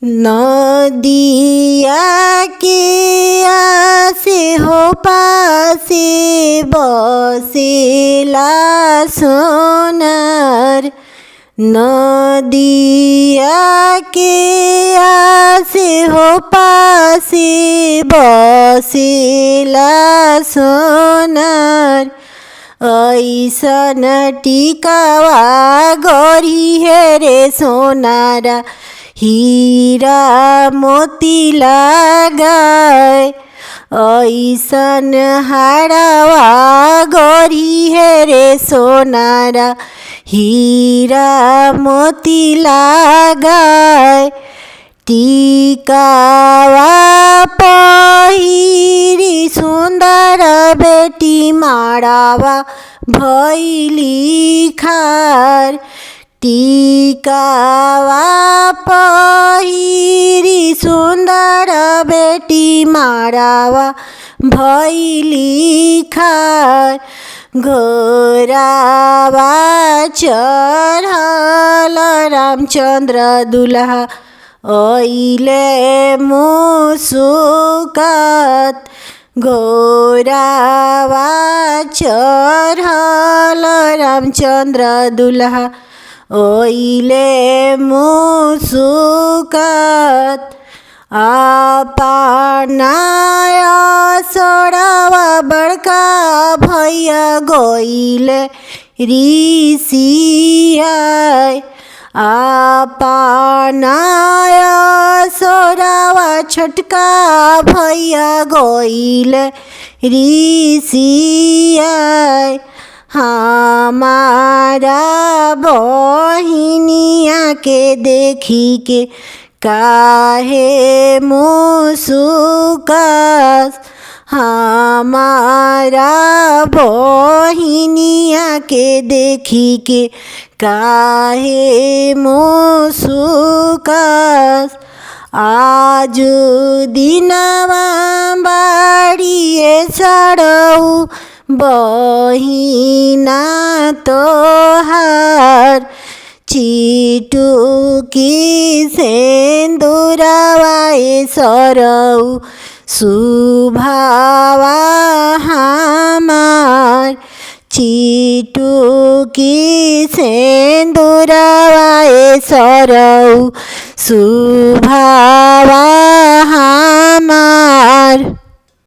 नदिया के आसे हो पासे बसेला सोनार। नदिया के आसे हो पासे बसेला सोनार। ऐसन टिकावा गरी हे रे सोनारा, हीरा मोती लगाए। ऐसन हारावा गरी हे रे सोनारा, हीरा मोती लगाए। टिकावा पहिरी सुंदर बेटी माड़ावा भैली खार। टिकावा पहिरी सुंदर बेटी माड़ावा भैली खार। घोरावा चढ़ल रामचंद्र दुल्हा अइले मुसुकत। घोरावा चढ़ल रामचंद्र दुल्हा अइले मुसुकत। अपना असोरावा बड़का भैया गइले ऋषियाय। अपना असोरावा छोटका भैया गइले ऋषियाय। हमारा बहिनिया के देखी के काहे मुसुकस। हमारा बहिनिया के देखी के काहे मुसुकस। आज दिनवा बाड़िए सड़ऊ बहिना तोहार। चिटुकी सेंदूरवाए सरऊ शुभावा हमार। चिटुकी सेंदूरवाए सरऊ शुभावा हमार।